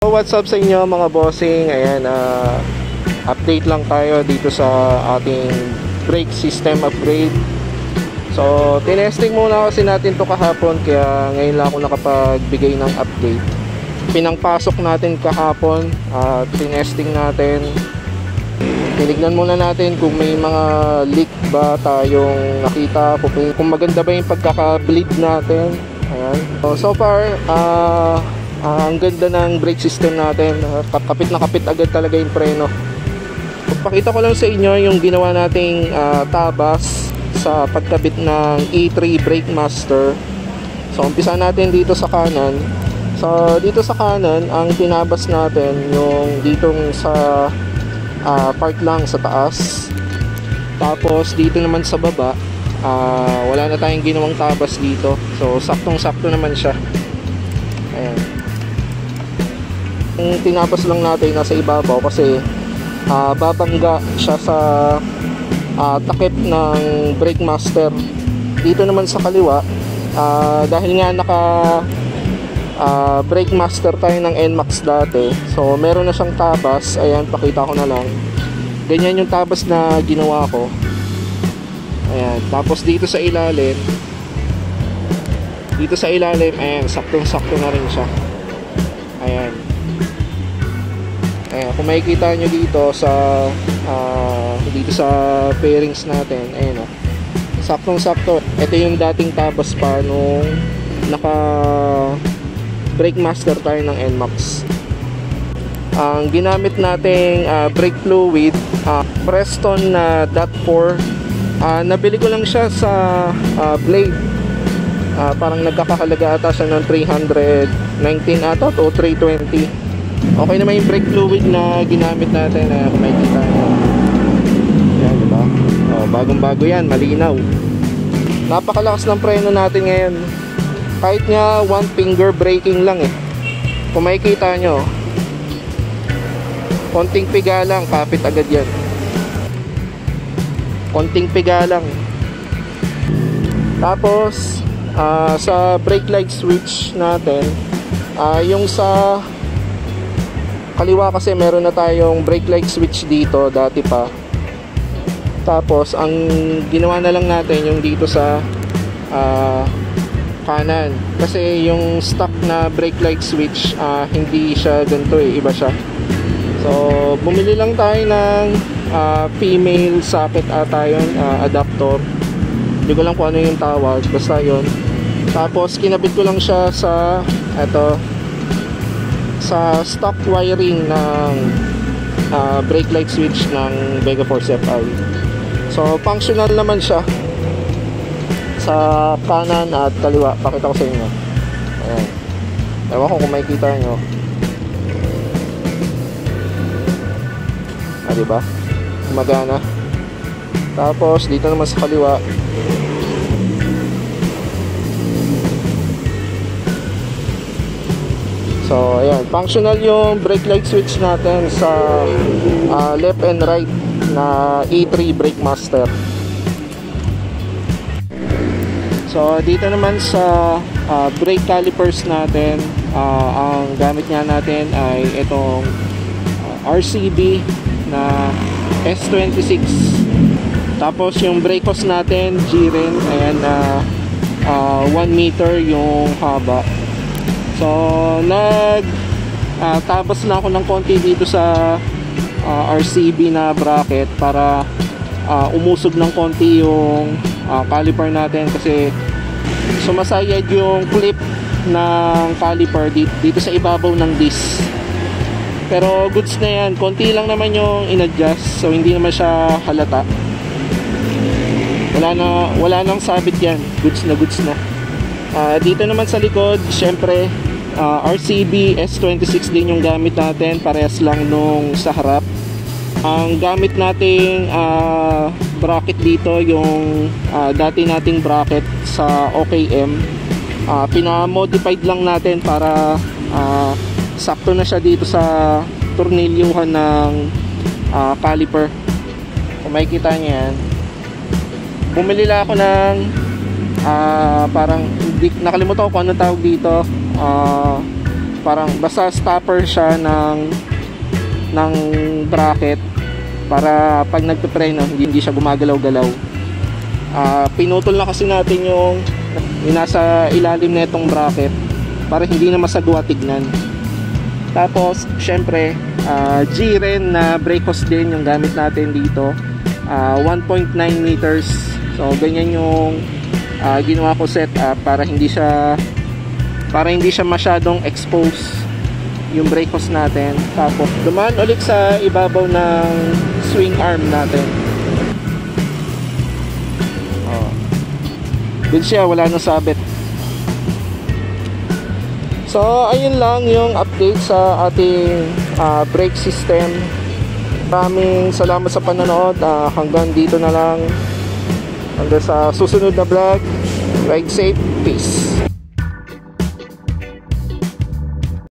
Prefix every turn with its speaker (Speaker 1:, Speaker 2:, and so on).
Speaker 1: So what's up sa inyo mga bossing? Ayan, update lang tayo dito sa ating brake system upgrade. So tinesting muna kasi natin to kahapon, kaya ngayon lang ako nakapagbigay ng update. Pinangpasok natin kahapon at tinesting natin. Tinignan muna natin kung may mga leak ba tayong nakita, kung maganda ba yung pagkaka-bleed natin. Ayan. So far, ang ganda ng brake system natin. Kapit na kapit agad talaga yung preno. Pakita ko lang sa inyo yung ginawa nating tabas sa pagkabit ng E3 Brake Master. So umpisa natin dito sa kanan. So dito sa kanan, ang tinabas natin yung ditong sa part lang sa taas. Tapos dito naman sa baba, wala na tayong ginawang tabas dito. So saktong sakto naman siya. Ayan. Yung tinabas lang natin nasa ibabaw kasi babangga siya sa takip ng Brake Master. Dito naman sa kaliwa, dahil nga naka Brake Master tayo ng NMAX dati, so meron na siyang tabas. Ayan, pakita ko na lang. Ganyan yung tabas na ginawa ko. Ayan, tapos dito sa ilalim, ayan, saktong sakto na rin siya. Ayan. Ayan, kung makikita nyo dito sa pairings natin, ayan, saktong sakto. Ito yung dating tabas pa nung naka Brake Master tayo ng NMAX. Ang ginamit nating brake fluid, Preston na .4. Nabili ko lang siya sa Blade. Parang nagkakahalaga ata siya ng 319 ata o 320. Okay naman yung brake fluid na ginamit natin. Kung makikita nyo, yan, diba? Bagong bago yan, malinaw. Napakalakas ng preno natin ngayon. Kahit nga one finger braking lang kung makikita nyo, konting piga lang, kapit agad yan. Konting piga lang. Tapos sa brake light switch natin, yung sa kaliwa kasi meron na tayong brake light switch dito dati pa. Tapos ang ginawa na lang natin yung dito sa kanan, kasi yung stock na brake light switch hindi siya ganito iba siya. So bumili lang tayo ng female socket ata yun, adapter. Hindi ko lang kung ano yung tawag, basta yun. Tapos kinabit ko lang siya sa sa stock wiring ng brake light switch ng Megaforce FI. So functional naman siya sa kanan at kaliwa. Pakita ko sa inyo. Ayan. Ewan ko kung makikita nyo. Diba? Gumagana. Tapos dito naman sa kaliwa, so ayan, functional yung brake light switch natin sa left and right na E3 Brake Master. So dito naman sa brake calipers natin, ang gamit nga natin ay itong RCB na S26. Tapos yung brake hose natin, G-Ren, ayan, 1 meter yung haba. So tabas na ako ng konti dito sa RCB na bracket para umusog ng konti yung caliper natin, kasi sumasayad yung clip ng caliper dito sa ibabaw ng disc. Pero goods na yan, konti lang naman yung in-adjust, so hindi naman siya halata. Wala nang sabit yan, goods na. Dito naman sa likod, syempre RCB S26 din yung gamit natin, parehas lang nung sa harap. Ang gamit nating bracket dito, yung dati nating bracket sa OKM, pinamodified lang natin para sakto na siya dito sa tornilyuhan ng caliper. Kung makikita nyo yan, bumili lang ako ng parang nakalimutan ko kung ano tawag dito, parang basta stopper siya ng bracket para pag nagpe-preno hindi siya gumagalaw-galaw. Pinutol na kasi natin yung nasa ilalim na itong bracket para hindi na masagwa tignan. Tapos syempre G-Ren na brake hose din yung gamit natin dito, 1.9 meters. So ganyan yung ginawa ko setup para hindi siya masyadong expose yung brake hose natin. Tapos dumaan ulit sa ibabaw ng swing arm natin. Good siya, wala nang sabit. So ayun lang yung update sa ating brake system. Maraming salamat sa panonood. Hanggang dito na lang. Hanggang sa susunod na vlog. Ride safe, peace.